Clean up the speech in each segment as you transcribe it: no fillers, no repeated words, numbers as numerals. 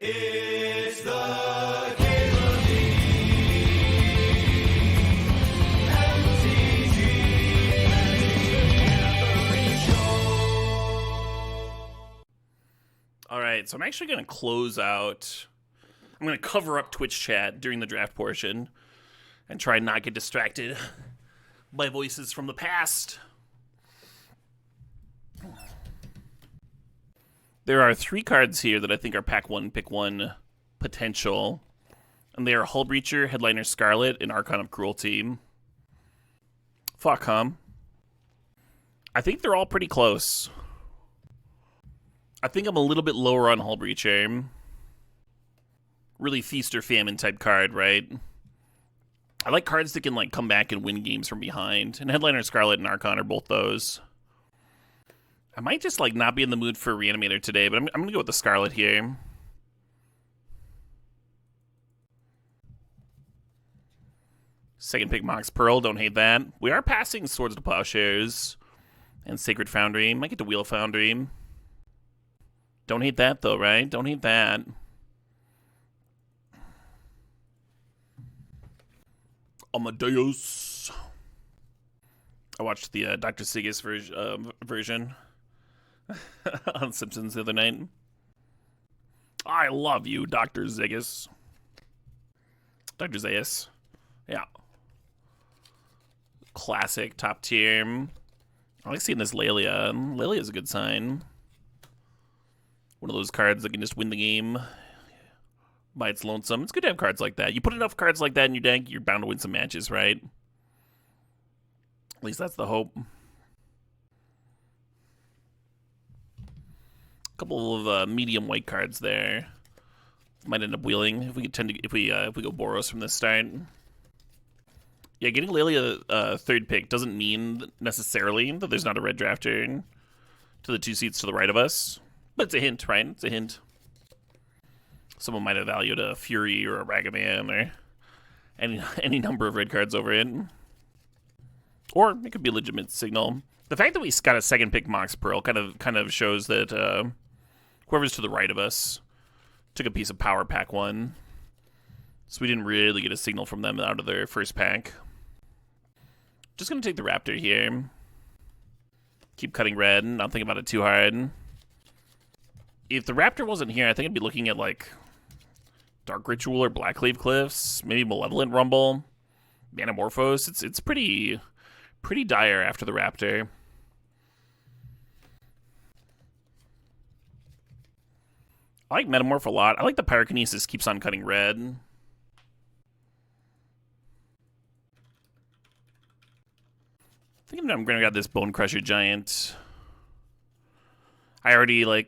It's the Game of the MTG Show. All right, so I'm actually going to close out. I'm going to cover up Twitch chat during the draft portion and try and not get distracted by voices from the past. There are 3 cards here that I think are pack 1, pick 1 potential. And they are Hull Breacher, Headliner Scarlet, and Archon of Cruelty. Fuck, I think they're all pretty close. I think I'm a little bit lower on Hull Breacher. Really feast or famine type card, right? I like cards that can like come back and win games from behind. And Headliner Scarlet and Archon are both those. I might just like not be in the mood for Reanimator today, but I'm gonna go with the Scarlet here. Second pick Mox Pearl, don't hate that. We are passing Swords to Plowshares and Sacred Foundry. Might get to Wheel Foundry. Don't hate that though, right? Don't hate that. Amadeus. I watched the Dr. Sigus version on Simpsons the other night. I love you, Dr. Ziggis. Dr. Zayas. Yeah. Classic, top tier. I like seeing this Lelia. Lelia is a good sign. One of those cards that can just win the game by its lonesome. It's good to have cards like that. You put enough cards like that in your deck, you're bound to win some matches, right? At least that's the hope. A couple of medium white cards there. Might end up wheeling if we if we go Boros from this start. Yeah, getting Lelia third pick doesn't mean necessarily that there's not a red drafter to the 2 seats to the right of us, but it's a hint, right? It's a hint. Someone might have valued a Fury or a Ragavan or any number of red cards over it. Or it could be a legitimate signal. The fact that we got a second pick Mox Pearl kind of shows that whoever's to the right of us took a piece of power pack 1. So we didn't really get a signal from them out of their first pack. Just gonna take the Raptor here. Keep cutting red, not thinking about it too hard. If the Raptor wasn't here, I think I'd be looking at like Dark Ritual or Blackleaf Cliffs, maybe Malevolent Rumble, Manamorphose. It's pretty dire after the Raptor. I like Metamorph a lot. I like the Pyrokinesis keeps on cutting red. I think I'm gonna grab this Bone Crusher Giant. I already I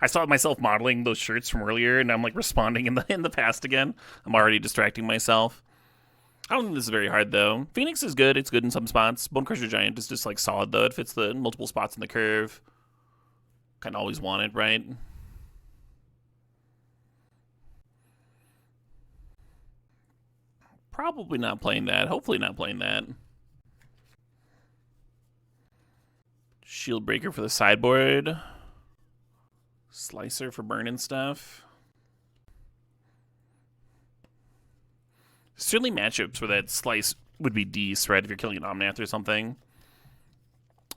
saw myself modeling those shirts from earlier, and I'm like responding in the past again. I'm already distracting myself. I don't think this is very hard though. Phoenix is good. It's good in some spots. Bone Crusher Giant is just like solid though. It fits the multiple spots in the curve. Kind of always wanted, right? Probably not playing that. Hopefully not playing that. Shield Breaker for the sideboard. Slicer for burning stuff. Certainly matchups where that slice would be decent, right? If you're killing an Omnath or something.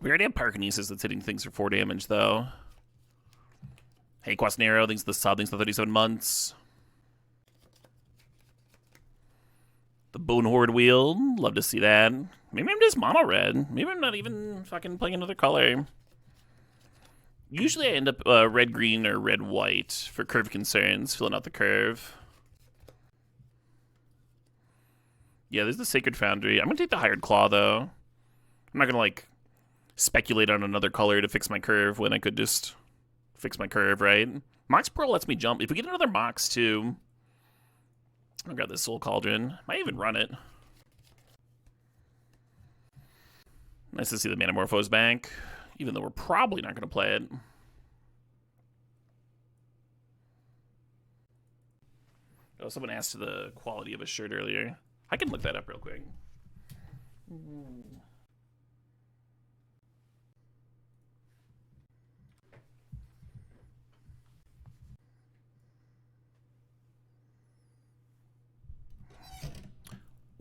We already have Pyrokinesis that's hitting things for 4 damage, though. Hey, Quasnero, thanks to the sub, thanks to 37 months. The Bone Horde Wheel, love to see that. Maybe I'm just mono red. Maybe I'm not even fucking playing another color. Usually I end up red-green or red-white for curve concerns, filling out the curve. Yeah, there's the Sacred Foundry. I'm going to take the Hired Claw, though. I'm not going to, like, speculate on another color to fix my curve when I could just fix my curve, right? Mox Pearl lets me jump. If we get another Mox, too, I'll grab this Soul Cauldron. Might even run it. Nice to see the Manamorphose bank, even though we're probably not going to play it. Oh, someone asked the quality of a shirt earlier. I can look that up real quick.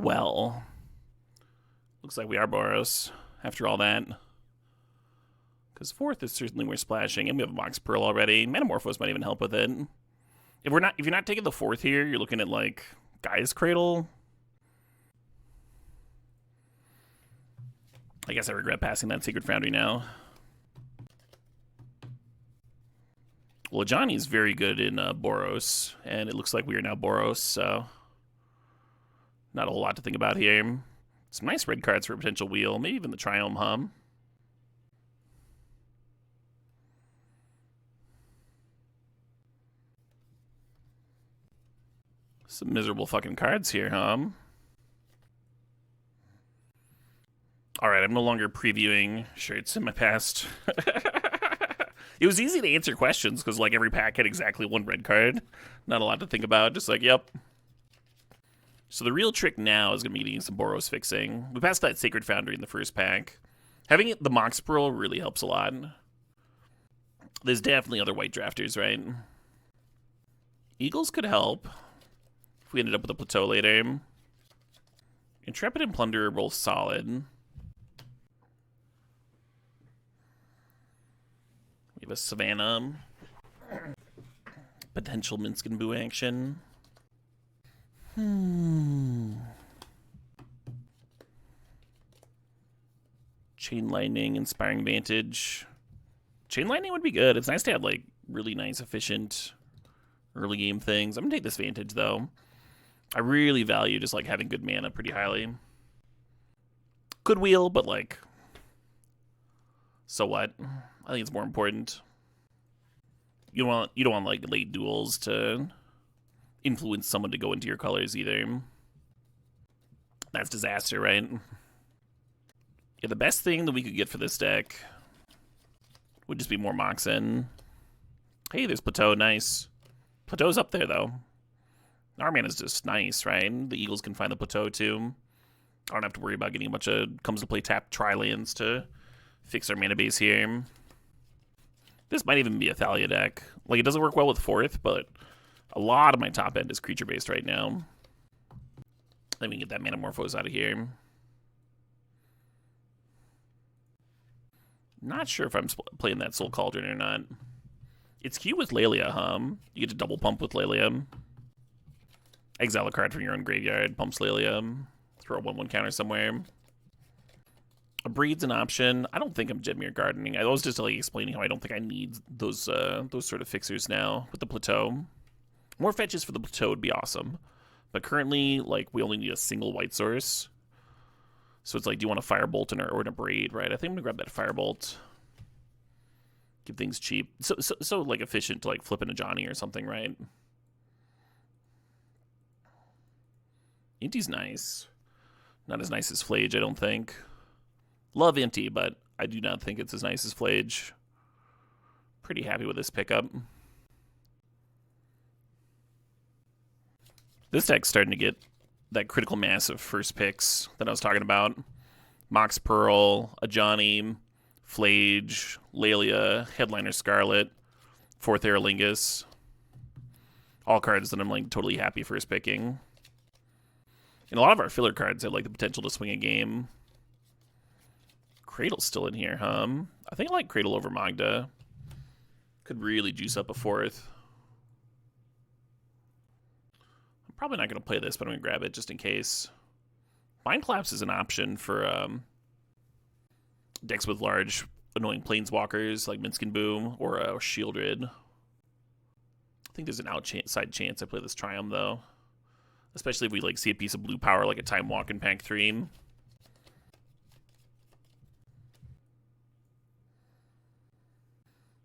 Well, looks like we are Boros after all that. Because 4th is certainly worth splashing, and we have a Mox Pearl already. Metamorphose might even help with it. If you're not taking the 4th here, you're looking at like Gaia's Cradle. I guess I regret passing that Sacred Foundry now. Well, Johnny's very good in Boros, and it looks like we are now Boros, so not a whole lot to think about here. Some nice red cards for a potential wheel, maybe even the Triome Hum. Some miserable fucking cards here, Hum. Alright, I'm no longer previewing shirts in my past. It was easy to answer questions because like every pack had exactly one red card. Not a lot to think about, just like, yep. So the real trick now is going to be getting some Boros fixing. We passed that Sacred Foundry in the first pack. Having the Mox Pearl really helps a lot. There's definitely other white drafters, right? Eagles could help if we ended up with a Plateau later. Intrepid and Plunder are both solid. We have a Savannah. Potential Minsk and Boo action. Chain Lightning, Inspiring Vantage. Chain Lightning would be good. It's nice to have, like, really nice, efficient early game things. I'm gonna take this Vantage, though. I really value just, like, having good mana pretty highly. Good wheel, but, like, so what? I think it's more important. You don't want like late duels to influence someone to go into your colors either. That's disaster, right? Yeah, the best thing that we could get for this deck would just be more Moxen. Hey, there's Plateau, nice. Plateau's up there though. Our mana's just nice, right? The Eagles can find the Plateau too. I don't have to worry about getting a bunch of comes to play tap tri-lands to fix our mana base here. This might even be a Thalia deck. Like, it doesn't work well with 4th, but a lot of my top end is creature-based right now. Let me get that Metamorphose out of here. Not sure if I'm playing that Soul Cauldron or not. It's cute with Lelia, Hum. You get to double pump with Lelia. Exile a card from your own graveyard, pumps Lelia. Throw a 1/1 counter somewhere. A Breed's an option. I don't think I'm Jedmir Gardening. I was just like explaining how I don't think I need those sort of fixers now with the Plateau. More fetches for the Plateau would be awesome. But currently, like, we only need a single white source. So it's like, do you want a Firebolt or an Abrade, right? I think I'm going to grab that Firebolt. Give things cheap. So like, efficient to, like, flip in a Johnny or something, right? Inti's nice. Not as nice as Flage, I don't think. Love Inti, but I do not think it's as nice as Flage. Pretty happy with this pickup. This deck's starting to get that critical mass of first picks that I was talking about. Mox Pearl, a Johnny, Flage, Lelia, Headliner Scarlet, 4th Aerolingus. All cards that I'm like totally happy first picking. And a lot of our filler cards have like the potential to swing a game. Cradle's still in here, Hum. I think I like Cradle over Magda. Could really juice up a 4th. I'm probably not going to play this, but I'm going to grab it just in case. Mind Collapse is an option for decks with large, annoying planeswalkers like Minsk and Boom or Shieldred. I think there's an outside chance I play this Triumph, though. Especially if we like see a piece of blue power like a Time Walk in Pack 3.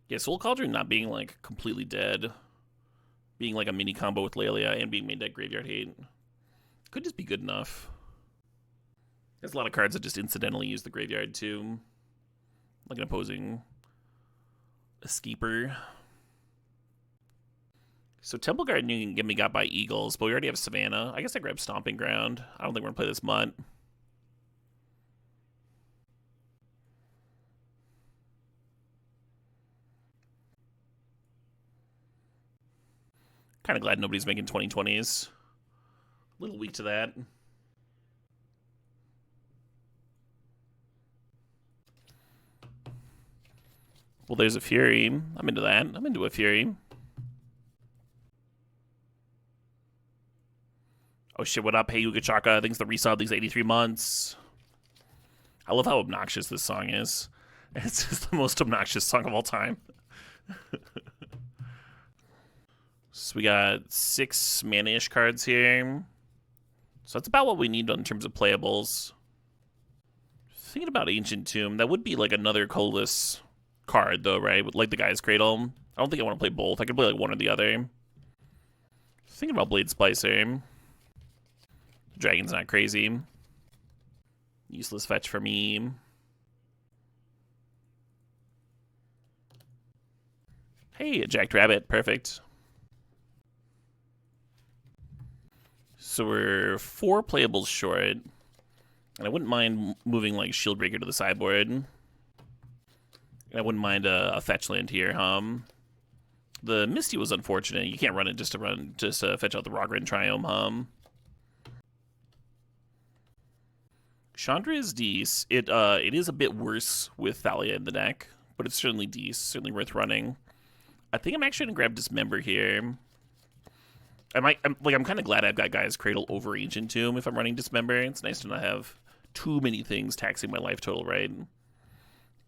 Yeah, Soul Cauldron not being, like, completely dead. Being, like, a mini combo with Lelia and being made that Graveyard Hate. Could just be good enough. There's a lot of cards that just incidentally use the Graveyard, too. Like an opposing Escaper. So Temple Gardening can be got by Eagles, but we already have Savannah. I guess I grab Stomping Ground. I don't think we're going to play this Mutt. Kind of glad nobody's making 2020s. A little weak to that. Well, there's a Fury. I'm into that. I'm into a Fury. Oh shit, what up? Hey, Yuga Chaka. Thanks for the resub. These 83 months. I love how obnoxious this song is. It's just the most obnoxious song of all time. So we got 6 mana-ish cards here. So that's about what we need in terms of playables. Thinking about Ancient Tomb, that would be like another colorless card though, right? Like the Guy's Cradle. I don't think I want to play both. I could play like one or the other. Thinking about Blade Splicer. Dragon's not crazy. Useless fetch for me. Hey, a Jacked Rabbit. Perfect. So we're 4 playables short. And I wouldn't mind moving like Shieldbreaker to the sideboard. And I wouldn't mind a fetch land here. The Misty was unfortunate. You can't run it just to fetch out the Rogren Triome. Chandra is decent. It is a bit worse with Thalia in the deck, but it's certainly decent, certainly worth running. I think I'm actually gonna grab Dismember here. I'm kind of glad I've got Guy's Cradle over Ancient Tomb if I'm running Dismember. It's nice to not have too many things taxing my life total, right?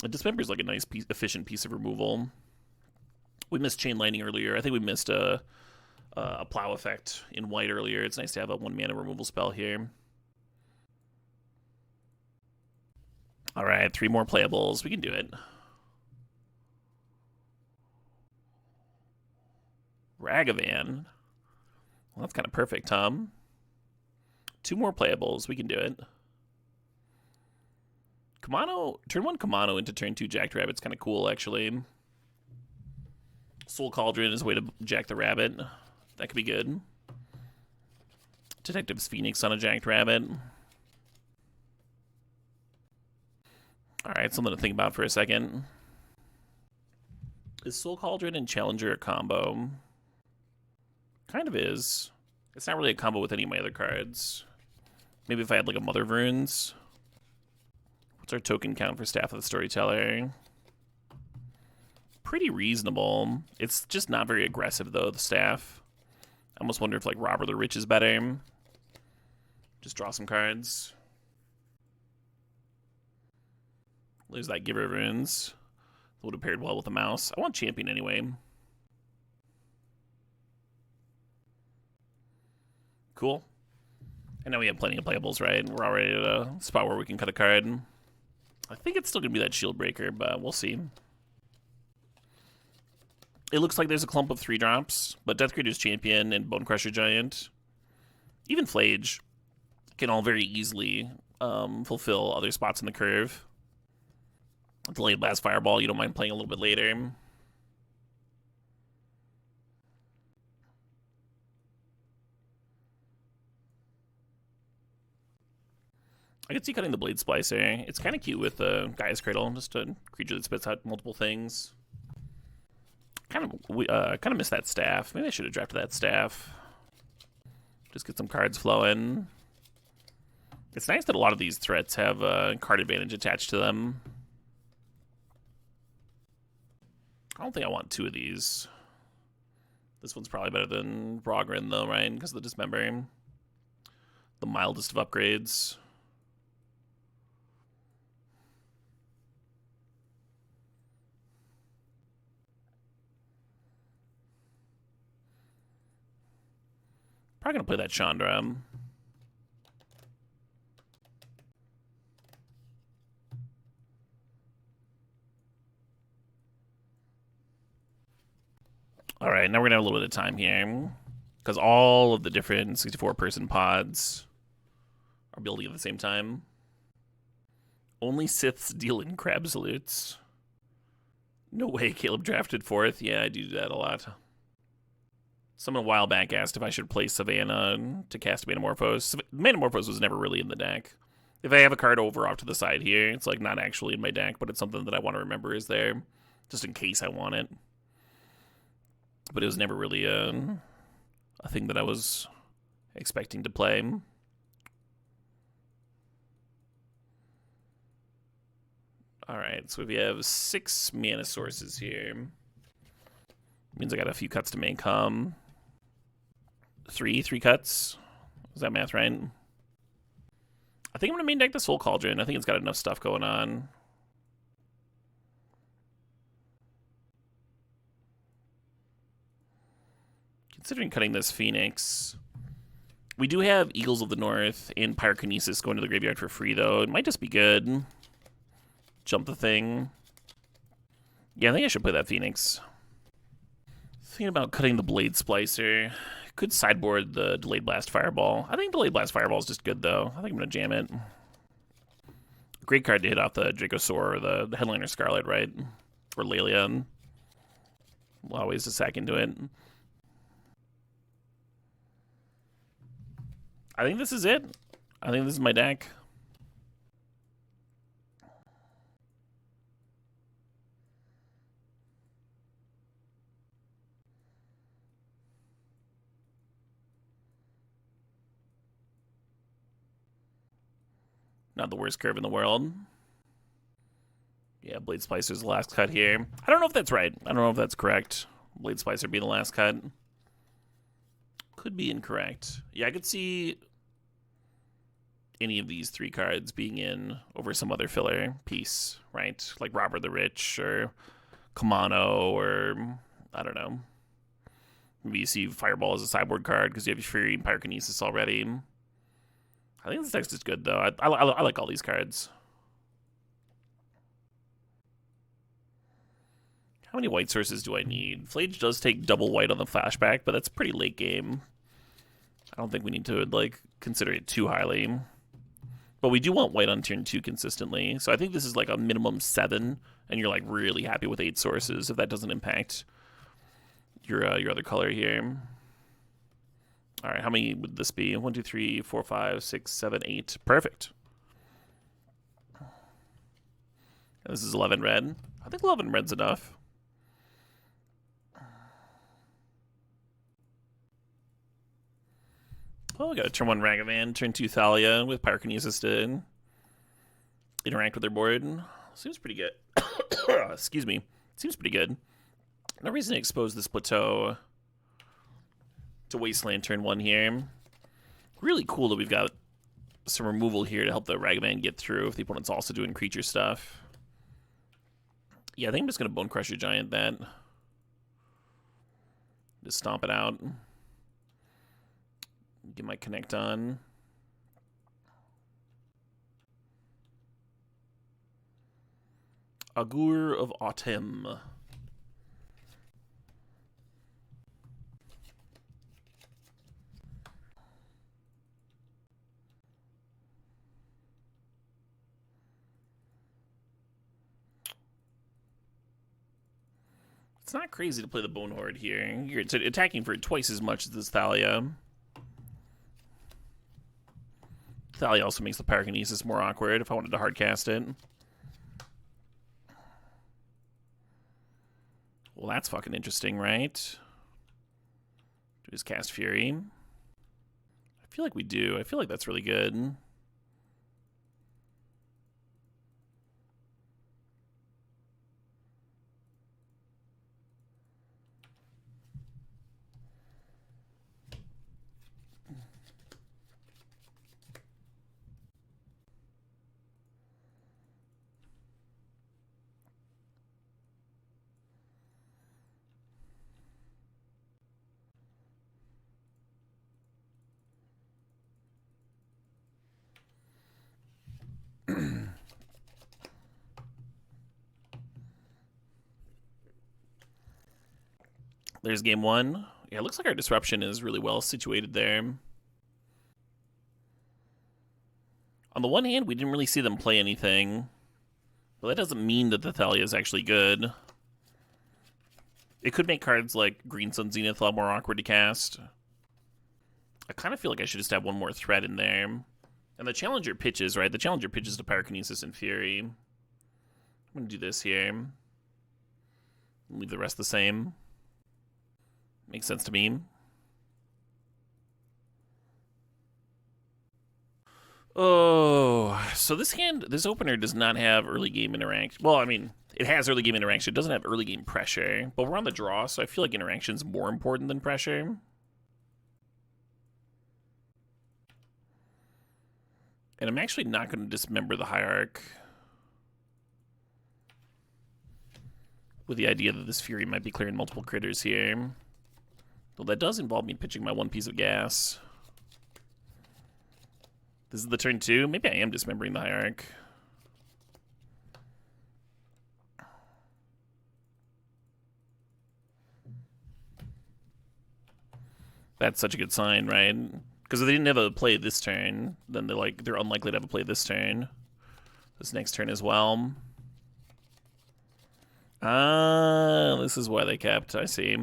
Dismember is like a nice, efficient piece of removal. We missed Chain Lightning earlier. I think we missed a Plow effect in white earlier. It's nice to have a 1-mana removal spell here. All right, 3 more playables. We can do it. Ragavan. Well, that's kind of perfect, Tom. 2 more playables. We can do it. Kamano, turn 1 Kamano into turn 2 Jacked Rabbit's kind of cool, actually. Soul Cauldron is a way to jack the rabbit. That could be good. Detective's Phoenix on a Jacked Rabbit. Alright, something to think about for a second. Is Soul Cauldron and Challenger a combo? Kind of is. It's not really a combo with any of my other cards. Maybe if I had like a Mother of Runes. What's our token count for Staff of the Storyteller? Pretty reasonable. It's just not very aggressive though, the staff. I almost wonder if like Robber the Rich is better. Just draw some cards. Lose that Giver of Runes. Would have paired well with a mouse. I want Champion anyway. Cool. And now we have plenty of playables, right? We're already at a spot where we can cut a card. I think it's still going to be that Shieldbreaker, but we'll see. It looks like there's a clump of 3-drops, but Death Creature's Champion and Bonecrusher Giant, even Flage, can all very easily fulfill other spots in the curve. Delayed Blast Fireball, you don't mind playing a little bit later. I could see cutting the Blade Splicer. It's kind of cute with the Guy's Cradle, just a creature that spits out multiple things. Kind of miss that staff. Maybe I should have drafted that staff. Just get some cards flowing. It's nice that a lot of these threats have card advantage attached to them. I don't think I want 2 of these. This one's probably better than Rogren though, right? Because of the Dismember. The mildest of upgrades. Probably gonna play that Chandra. All right, now we're gonna have a little bit of time here because all of the different 64-person pods are building at the same time. Only Siths deal in crab salutes. No way, Caleb drafted 4th. Yeah, I do that a lot. Someone a while back asked if I should play Savannah to cast Manamorphose. Manamorphose was never really in the deck. If I have a card over off to the side here, it's like not actually in my deck, but it's something that I want to remember is there, just in case I want it. But it was never really a thing that I was expecting to play. Alright, so we have 6 mana sources here. Means I got a few cuts to make. 3 cuts. Is that math right? I think I'm gonna main deck the Soul Cauldron. I think it's got enough stuff going on. Considering cutting this Phoenix. We do have Eagles of the North and Pyrokinesis going to the graveyard for free, though. It might just be good. Jump the thing. Yeah, I think I should play that Phoenix. Thinking about cutting the Blade Splicer. Could sideboard the Delayed Blast Fireball. I think Delayed Blast Fireball is just good, though. I think I'm going to jam it. Great card to hit off the Dracosaur or the Headliner Scarlet, right? Or Lelia. Always to sack into it. I think this is it. I think this is my deck. Not the worst curve in the world. Yeah, Blade Splicer's the last cut here. I don't know if that's right. I don't know if that's correct. Blade Splicer being the last cut. Could be incorrect. Yeah, I could see any of these 3 cards being in over some other filler piece, right? Like Robber the Rich or Kamano or, I don't know. Maybe you see Fireball as a sideboard card because you have your Fury and Pyrokinesis already. I think this text is good, though. I like all these cards. How many white sources do I need? Flage does take double white on the flashback, but that's pretty late game. I don't think we need to, like, consider it too highly. But we do want white on turn 2 consistently. So I think this is like a minimum 7, and you're like really happy with 8 sources if that doesn't impact your other color here. All right, how many would this be? 1, 2, 3, 4, 5, 6, 7, 8. Perfect. And this is 11 red. I think 11 red's enough. Well, we got a turn 1 Ragavan, turn 2 Thalia with Pyrokinesis to interact with their board. Seems pretty good. Excuse me. Seems pretty good. No reason to expose this plateau to Wasteland turn 1 here. Really cool that we've got some removal here to help the Ragavan get through if the opponent's also doing creature stuff. Yeah, I think I'm just going to Bone Crusher Giant that. Just stomp it out. Get my connect on. Augur of Autumn. It's not crazy to play the Bone Horde here. You're attacking for twice as much as this Thalia. Thalia also makes the Pyrokinesis more awkward if I wanted to hardcast it. Well, that's fucking interesting, right? Do we just cast Fury? I feel like we do. I feel like that's really good. There's game 1. Yeah, it looks like our disruption is really well situated there. On the one hand, we didn't really see them play anything. But that doesn't mean that the Thalia is actually good. It could make cards like Green Sun Zenith a lot more awkward to cast. I kind of feel like I should just have one more threat in there. And the Challenger pitches, right? The Challenger pitches to Pyrokinesis and Fury. I'm going to do this here. Leave the rest the same. Makes sense to me. Oh, So this opener does not have early game interaction. Well, I mean, it has early game interaction. It doesn't have early game pressure. But we're on the draw, so I feel like interaction's more important than pressure. And I'm actually not going to dismember the Hierarch with the idea that this Fury might be clearing multiple critters here. Well, that does involve me pitching my one piece of gas. This is the turn 2. Maybe I am dismembering the Hierarch. That's such a good sign, right? Because if they didn't have a play this turn, then they're unlikely to have a play this turn. This next turn as well. Ah, this is why they kept. I see.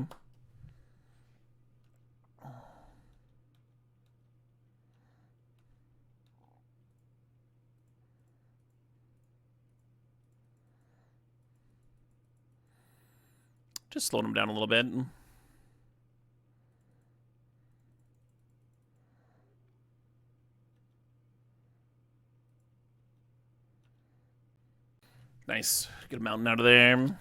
Just slowing them down a little bit. Nice. Get a mountain out of there.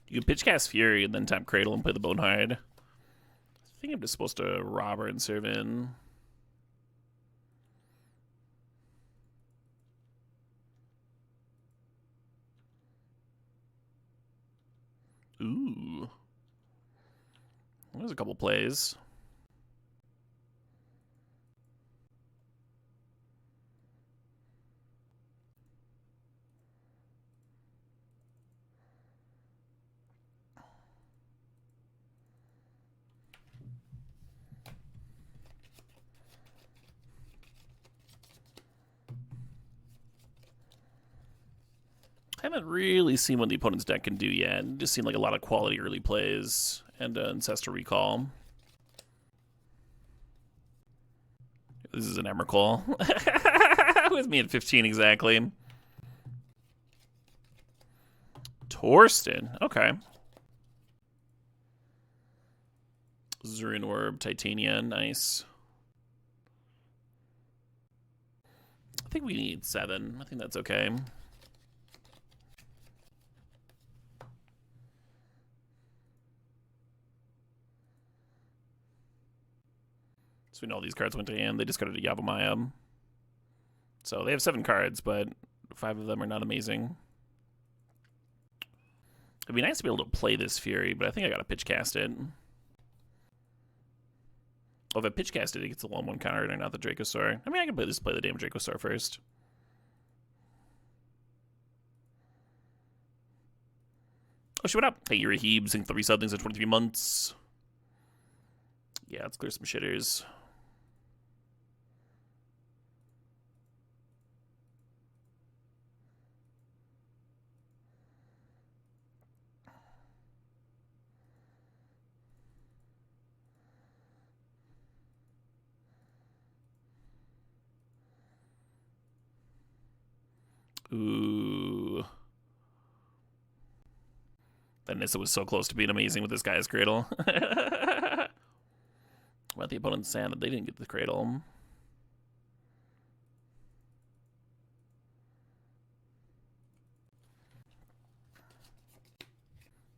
You can pitch cast Fury and then tap Cradle and play the Bonehard. I think I'm just supposed to rob her and serve in. Ooh. There's a couple plays. I haven't really seen what the opponent's deck can do yet. Just seen like a lot of quality early plays and Ancestral Recall. This is an Emrakul. With me at 15 exactly. Torsten. Okay. Zurin Orb, Titania. Nice. I think we need 7. I think that's okay. So we know all these cards went to hand. They discarded a Yavimaya. So they have 7 cards, but 5 of them are not amazing. It'd be nice to be able to play this Fury, but I think I gotta pitch cast it. Oh, if I pitch cast it, it gets a 1/1 counter and not the Dracosaur. I mean, I can play the damn Dracosaur first. Oh, shit, what up? Hey, you're a Heeb, sync 3 somethings in 23 months. Yeah, let's clear some shitters. Ooh. That Nissa was so close to being amazing with this guy's Cradle. But the opponent's sad that they didn't get the Cradle.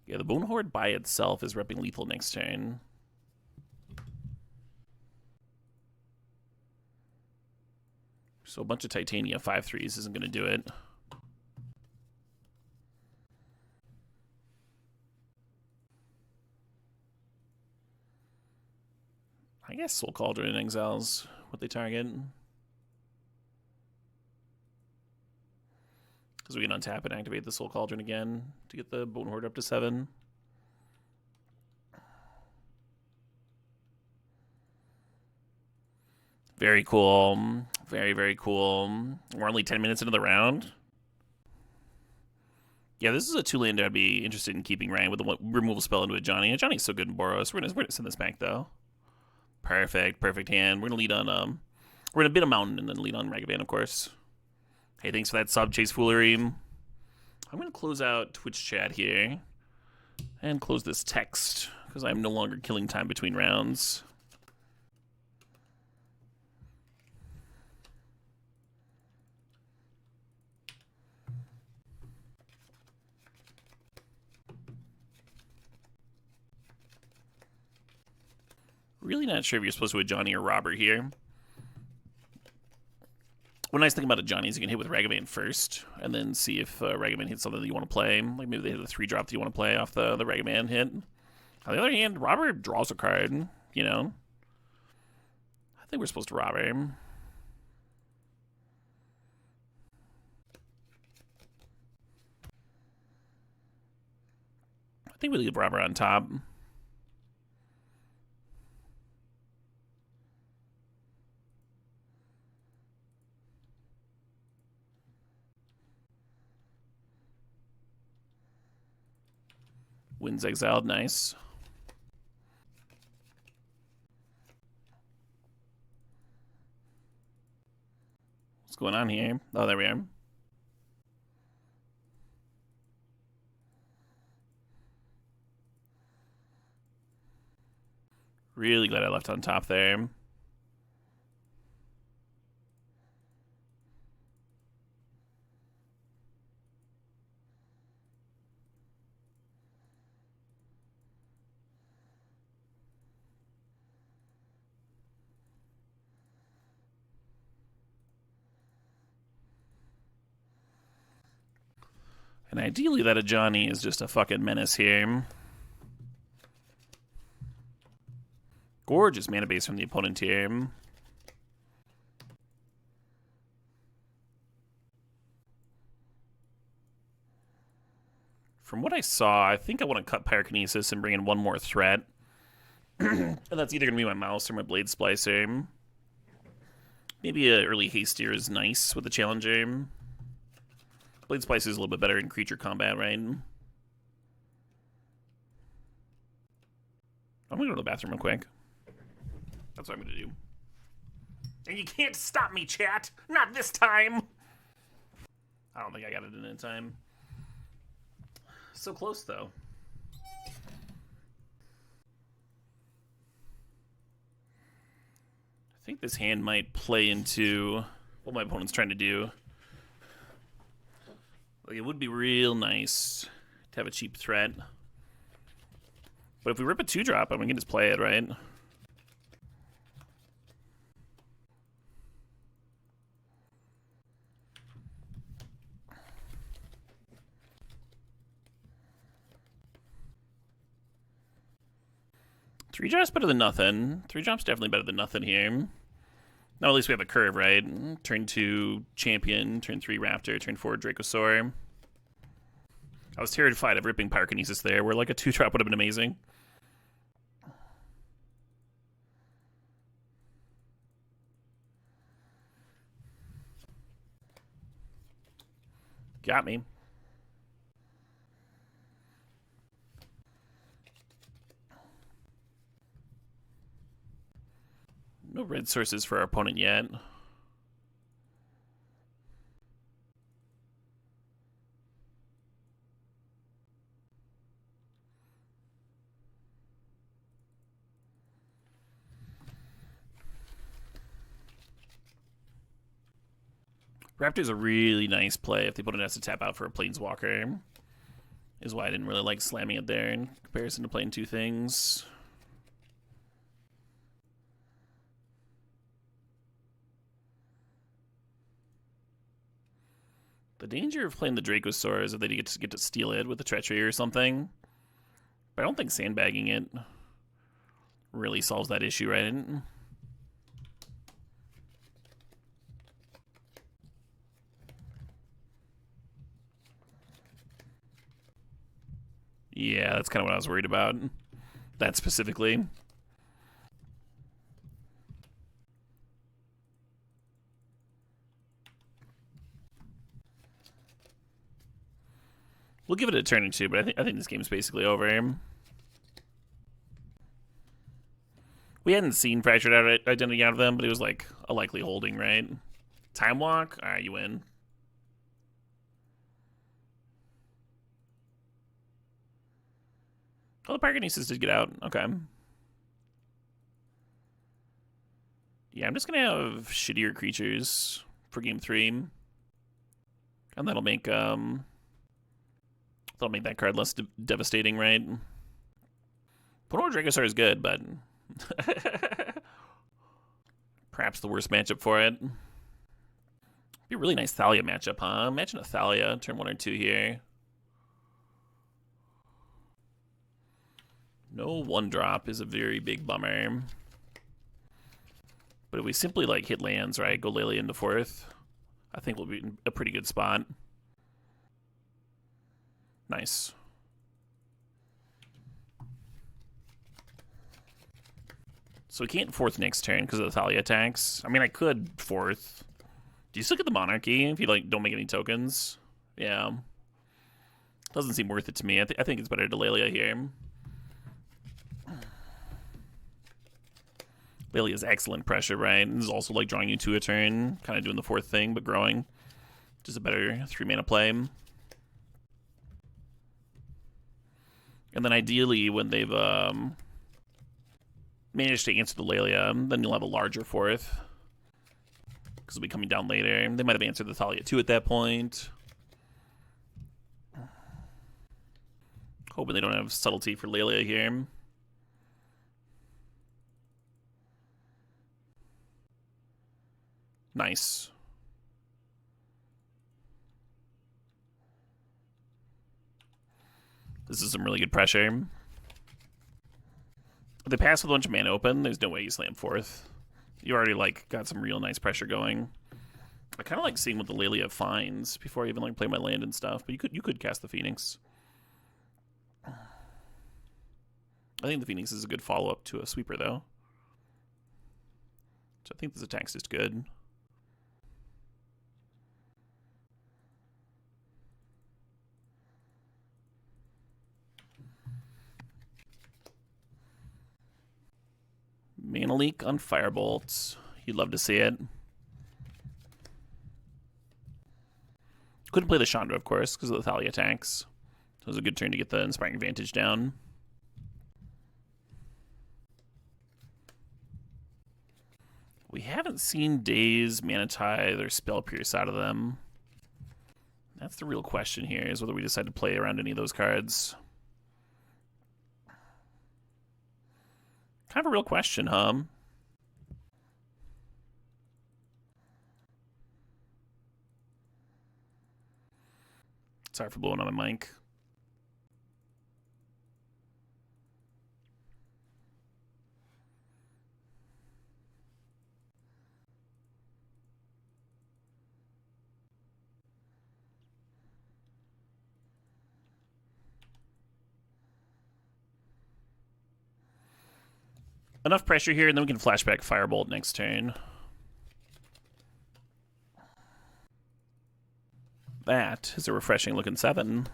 Yeah, the Bone Horde by itself is repping lethal next turn. So a bunch of Titania 5/3s isn't going to do it. I guess Soul Cauldron and Exile's what they target. Because we can untap and activate the Soul Cauldron again to get the Bone Horde up to 7. Very cool. Very, very cool. We're only 10 minutes into the round. Yeah, this is a 2-lander I'd be interested in keeping, right? With the removal spell into a Johnny. Johnny's so good in Boros. We're gonna send this back, though. Perfect hand. We're gonna lead on we're gonna bid a mountain and then lead on Ragavan, of course. Hey, thanks for that sub, Chase Foolery. I'm gonna close out Twitch chat here. And close this text, because I'm no longer killing time between rounds. Really not sure if you're supposed to hit Johnny or Robert here. One nice thing about a Johnny is you can hit with Ragavan first, and then see if Ragavan hits something that you want to play. Like maybe they hit a 3-drop that you want to play off the Ragavan hit. On the other hand, Robert draws a card, you know. I think we're supposed to rob him. I think we leave Robert on top. Wins exiled, nice. What's going on here? Oh, there we are. Really glad I left on top there. And ideally that a Johnny is just a fucking menace here. Gorgeous mana base from the opponent here. From what I saw, I think I want to cut Pyrokinesis and bring in one more threat. And that's either going to be my mouse or my Blade Splicer. Maybe an early Hastier is nice with the Challenger. Blade Splicer is a little bit better in creature combat, right? I'm going to go to the bathroom real quick. That's what I'm going to do. And you can't stop me, chat! Not this time! I don't think I got it in time. So close, though. I think this hand might play into what my opponent's trying to do. Like, it would be real nice to have a cheap threat. But if we rip a 2-drop, we can just play it, right? Three drops better than nothing. 3-drop's definitely better than nothing here. Now at least we have a curve, right? Turn 2 Champion, turn 3 Raptor, turn 4 Dracosaur. I was terrified of ripping Pyrokinesis there, where like a 2-drop would have been amazing. Got me. No red sources for our opponent yet. Raptor's a really nice play if the opponent has to tap out for a Planeswalker. Is why I didn't really like slamming it there in comparison to playing 2 things. The danger of playing the Dracosaur is that they get to steal it with the Treachery or something. But I don't think sandbagging it really solves that issue, right? Yeah, that's kind of what I was worried about. That specifically. We'll give it a turn or two, but I think this game's basically over. We hadn't seen Fractured Identity out of them, but it was like a likely holding, right? Time Walk? Alright, you win. Oh, the Pyrokinesis did get out. Okay. Yeah, I'm just gonna have shittier creatures for game 3. And that'll make that card less devastating, right? Ponor Dragossaur is good, but perhaps the worst matchup for it. Be a really nice Thalia matchup, huh? Imagine a Thalia, turn 1 or 2 here. No 1-drop is a very big bummer. But if we simply like hit lands, right, go Lele into 4th, I think we'll be in a pretty good spot. Nice. So we can't 4th next turn because of the Thalia attacks. I mean, I could 4th. Do you still get the Monarchy if you like don't make any tokens? Yeah. Doesn't seem worth it to me. I think it's better to Lelia here. Lelia's excellent pressure, right? This is also like drawing you to a turn, kind of doing the 4th thing, but growing. Just a better 3-mana play. And then ideally, when they've managed to answer the Lelia, then you'll have a larger 4th. Because it'll be coming down later. They might have answered the Thalia too at that point. Hoping they don't have subtlety for Lelia here. Nice. This is some really good pressure. If they pass with a bunch of mana open, there's no way you slam 4th. You already like got some real nice pressure going. I kind of like seeing what the Lelia finds before I even like play my land and stuff. But you could cast the Phoenix. I think the Phoenix is a good follow up to a sweeper though. So I think this attack's just good. Mana leak on Firebolt. You'd love to see it. Couldn't play the Chandra, of course, because of the Thalia attacks. So it was a good turn to get the Inspiring Advantage down. We haven't seen Daze, Mana Tithe, or Spell Pierce out of them. That's the real question here, is whether we decide to play around any of those cards. Kind of a real question, huh? Sorry for blowing on my mic. Enough pressure here, and then we can flashback Firebolt next turn. That is a refreshing looking 7.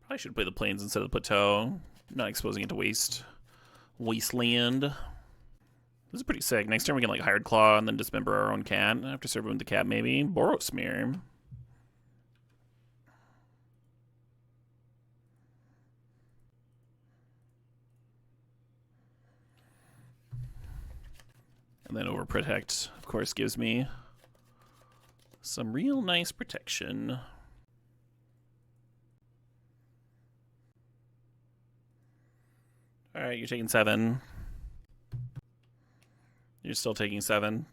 Probably should play the Plains instead of the Plateau. Not exposing it to wasteland. This is pretty sick. Next turn we can like Hired Claw and then dismember our own cat. After serving with the cat, maybe. Borosmere. And then Overprotect, of course, gives me some real nice protection. Alright, you're taking 7. You're still taking 7.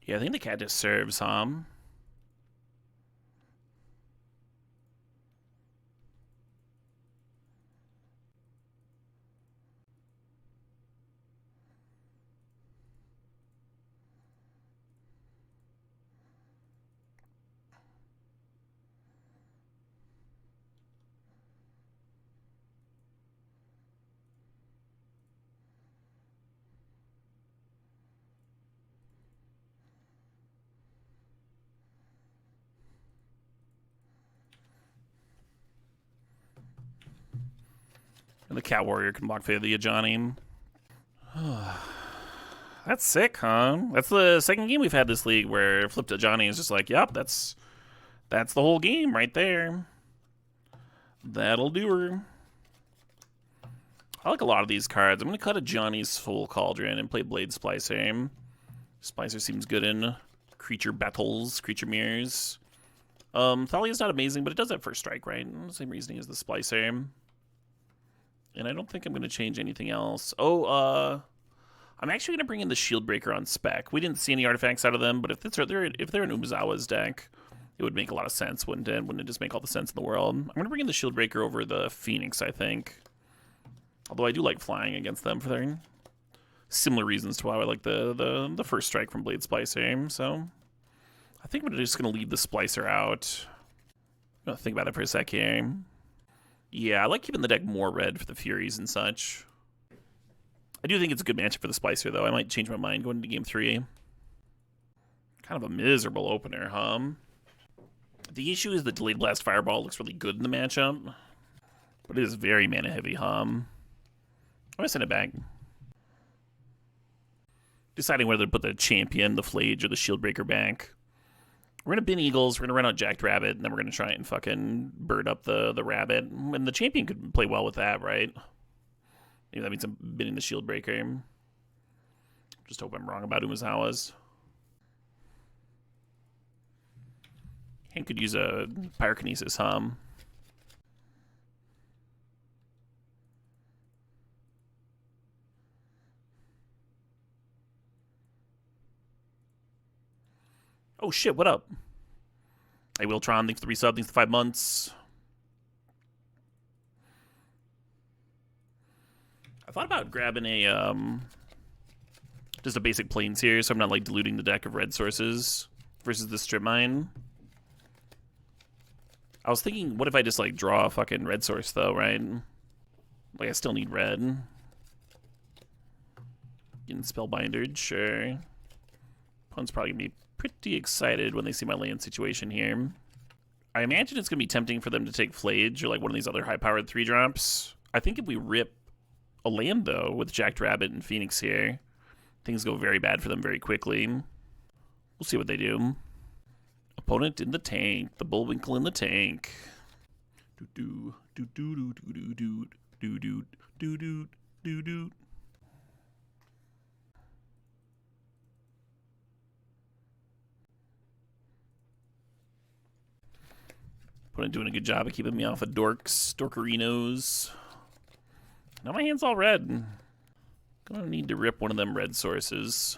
Yeah, I think the cat just serves, huh? And the Cat Warrior can block the Ajani. That's sick, huh? That's the second game we've had this league where flipped Ajani is just like, yep, that's the whole game right there. That'll do her. I like a lot of these cards. I'm going to cut Ajani's Full Cauldron and play Blade Splicer. Splicer seems good in creature battles, creature mirrors. Thalia's not amazing, but it does have first strike, right? Same reasoning as the Splicer. And I don't think I'm going to change anything else. Oh, I'm actually going to bring in the Shield Breaker on spec. We didn't see any artifacts out of them, but if they're in Umezawa's deck, it would make a lot of sense, wouldn't it? Wouldn't it just make all the sense in the world? I'm going to bring in the Shield Breaker over the Phoenix, I think. Although I do like flying against them for their similar reasons to why I like the first strike from Blade Splicer. So I think I'm just going to leave the Splicer out. I'm going to think about it for a sec here. Yeah, I like keeping the deck more red for the Furies and such. I do think it's a good matchup for the Splicer, though. I might change my mind going into Game 3. Kind of a miserable opener, huh? The issue is the Delayed Blast Fireball looks really good in the matchup. But it is very mana heavy, I'm going to send it back. Deciding whether to put the Champion, the Flage, or the Shieldbreaker back. We're going to bin Eagles, we're going to run out Jacked Rabbit, and then we're going to try and fucking bird up the Rabbit. And the Champion could play well with that, right? Maybe that means I'm binning the Shieldbreaker. Just hope I'm wrong about Umezawa's. And could use a Pyrokinesis, Oh shit, what up? Hey, Wiltron, thanks for the resub, thanks for 5 months. I thought about grabbing a, just a basic Plains here, so I'm not, like, diluting the deck of red sources versus the Strip Mine. I was thinking, what if I just, like, draw a fucking red source, though, right? Like, I still need red. Getting Spellbindered, sure. Opponent's probably gonna be pretty excited when they see my land situation here. I imagine it's going to be tempting for them to take Flage or like one of these other high-powered 3-drops. I think if we rip a land, though, with Jacked Rabbit and Phoenix here, things go very bad for them very quickly. We'll see what they do. Opponent in the tank. The Bullwinkle in the tank. Do do do do do do do do do do do do. Opponent doing a good job of keeping me off of Dorkerinos. Now my hand's all red. Gonna need to rip one of them red sources.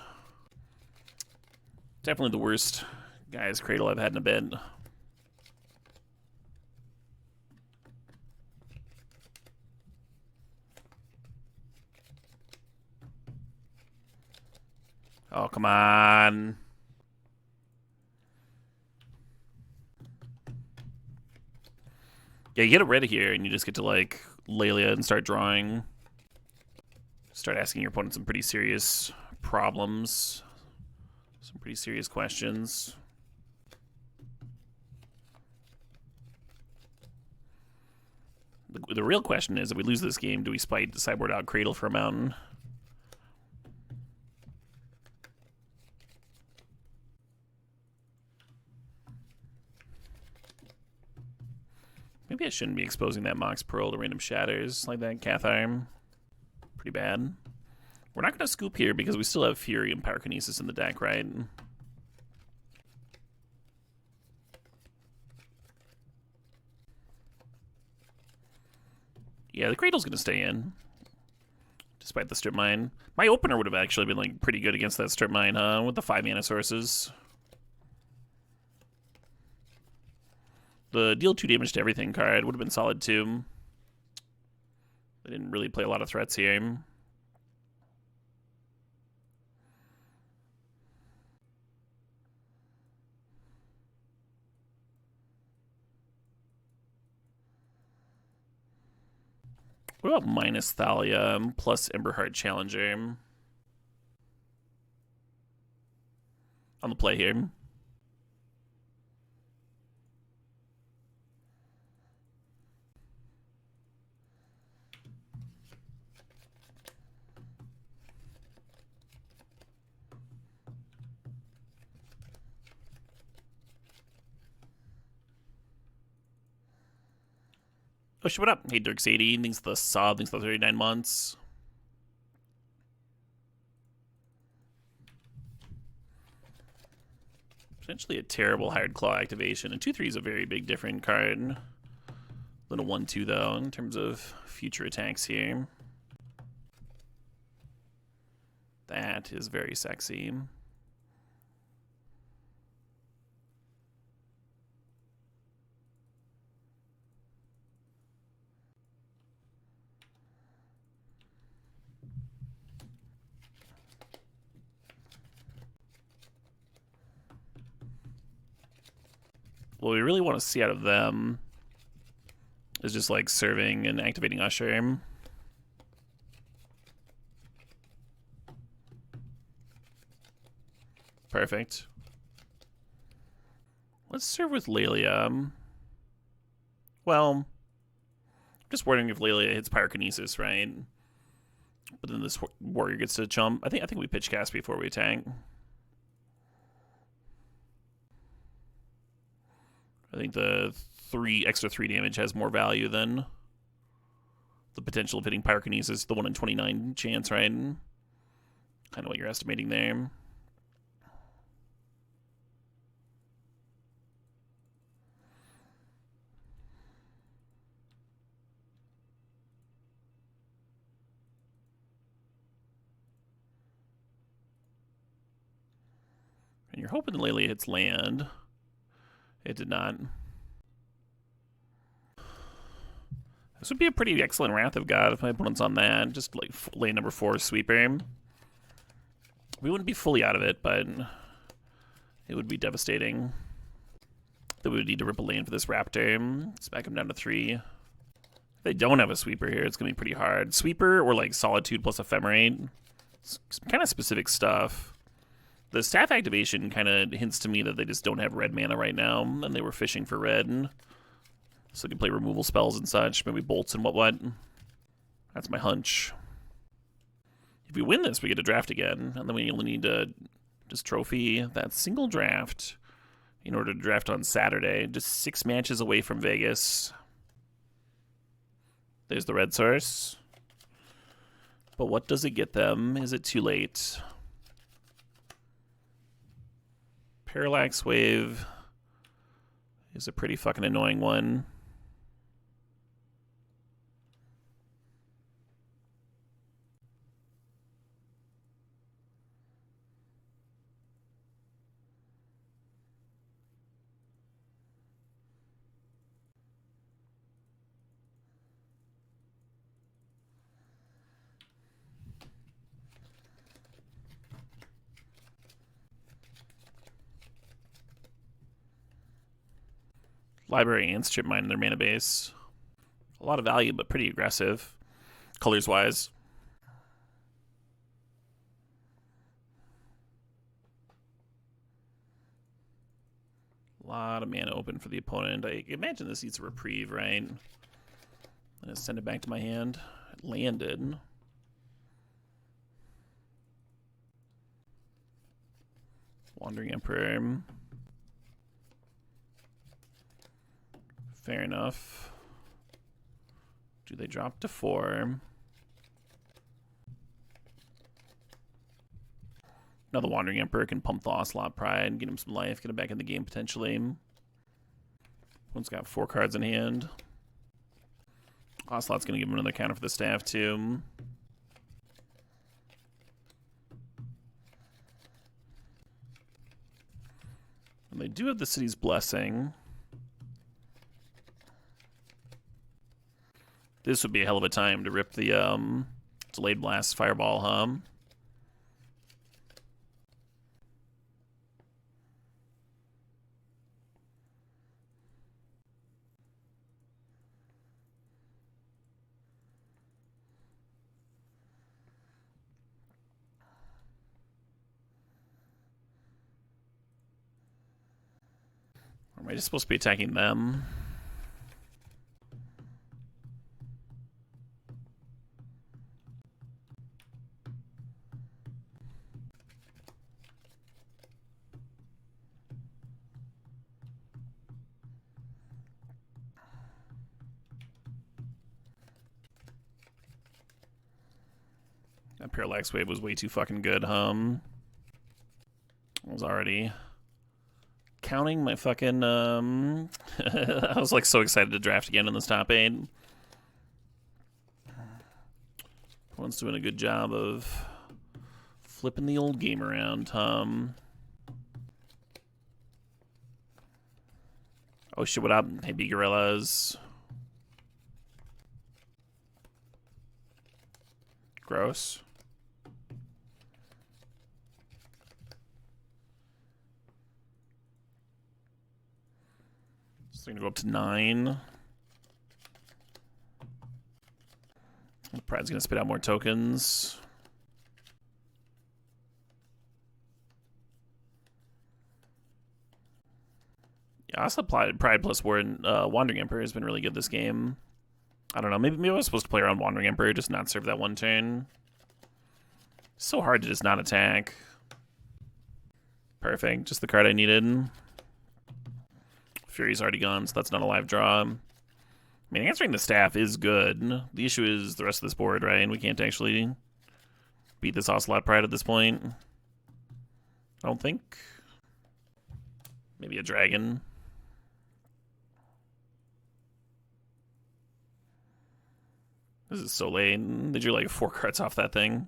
Definitely the worst Guy's Cradle I've had in a bit. Oh, come on. Yeah, you get a red here, and you just get to, like, Lelia and start drawing. Start asking your opponent some pretty serious problems. Some pretty serious questions. The real question is, if we lose this game, do we spite the sideboard out Cradle for a mountain? Maybe I shouldn't be exposing that Mox Pearl to random shatters like that Cathar. Pretty bad. We're not going to scoop here because we still have Fury and Pyrokinesis in the deck, right? Yeah, the Cradle's going to stay in. Despite the Strip Mine. My opener would have actually been like pretty good against that Strip Mine, huh? With the 5 mana sources. The deal 2 damage to everything card would have been solid too. They didn't really play a lot of threats here. What about minus Thalia plus Emberheart Challenger? On the play here. Push it up. Hey, Dirks80 thinks the sub, thinks the 39 months. Potentially a terrible Hired Claw activation. And 2/3 is a very big different card than a 1/2 though in terms of future attacks here. That is very sexy. What we really want to see out of them is just like serving and activating Usher. Perfect. Let's serve with Lelia. Well, I'm just wondering if Lelia hits Pyrokinesis, right? But then this warrior gets to chump. I think we pitch cast before we attack. I think the extra 3 damage has more value than the potential of hitting Pyrokinesis, the 1 in 29 chance, right? Kind of what you're estimating there. And you're hoping the Lelia hits land. It did not. This would be a pretty excellent Wrath of God if my opponent's on that. Just like lane number 4 sweeper. We wouldn't be fully out of it, but it would be devastating. Then we would need to rip a lane for this Raptor. Let's back him down to 3. If they don't have a sweeper here, it's going to be pretty hard. Sweeper or like Solitude plus Ephemerate. It's kind of specific stuff. The staff activation kind of hints to me that they just don't have red mana right now, and they were fishing for red. So they can play removal spells and such, maybe bolts and what. That's my hunch. If we win this, we get to draft again, and then we only need to just trophy that single draft in order to draft on Saturday. Just 6 matches away from Vegas. There's the red source. But what does it get them? Is it too late? Parallax Wave is a pretty fucking annoying one. Library and Strip Mine in their mana base. A lot of value, but pretty aggressive, colors-wise. A lot of mana open for the opponent. I imagine this needs a reprieve, right? I'm going to send it back to my hand. It landed. Wandering Emperor. Fair enough. Do they drop to 4? Now the Wandering Emperor can pump the Ocelot Pride, get him some life, get him back in the game potentially. One's got 4 cards in hand. Ocelot's going to give him another counter for the staff too. And they do have the City's Blessing. This would be a hell of a time to rip the Delayed Blast Fireball, huh? Or am I just supposed to be attacking them? That Parallax Wave was way too fucking good, I was already counting my fucking, I was like so excited to draft again in this top 8. Everyone's doing a good job of flipping the old game around, Oh shit, what up? Hey, B Gorillas. Gross. So we're gonna go up to 9. Pride's gonna spit out more tokens. Yeah, I also applied Pride plus Wandering Emperor has been really good this game. I don't know, maybe I was supposed to play around Wandering Emperor, just not serve that one turn. So hard to just not attack. Perfect, just the card I needed. Fury's already gone, so that's not a live draw. I mean, answering the staff is good. The issue is the rest of this board, right? And we can't actually beat this Ocelot Pride at this point. I don't think. Maybe a dragon. This is so late. They drew like 4 cards off that thing.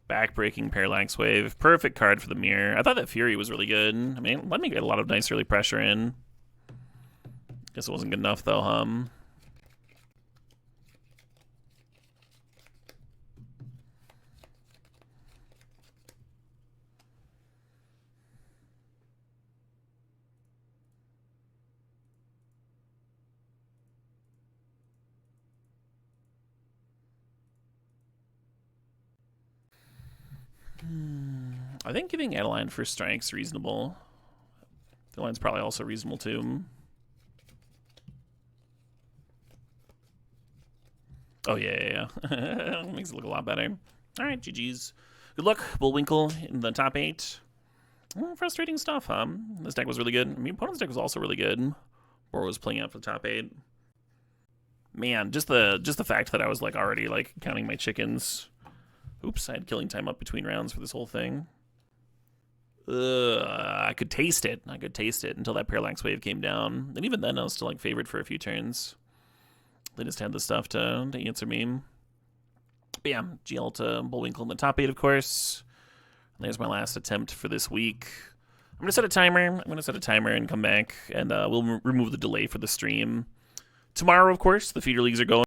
Backbreaking Parallax Wave. Perfect card for the mirror. I thought that Fury was really good. I mean, let me get a lot of nice early pressure in. Guess it wasn't good enough, though, I think giving Adeline first strike's reasonable. The line's probably also reasonable, too. Oh, yeah. Makes it look a lot better. All right, GG's. Good luck, Bullwinkle, in the top 8. Frustrating stuff, This deck was really good. I mean, opponent's deck was also really good. Boro was playing out for the top 8. Man, just the fact that I was like already like counting my chickens. Oops, I had killing time up between rounds for this whole thing. I could taste it. I could taste it until that Parallax Wave came down. And even then, I was still like favored for a few turns. They just had the stuff to answer me. But yeah, GL to Bullwinkle in the top 8, of course. And there's my last attempt for this week. I'm going to set a timer. And come back, and we'll remove the delay for the stream. Tomorrow, of course, the feeder leagues are going.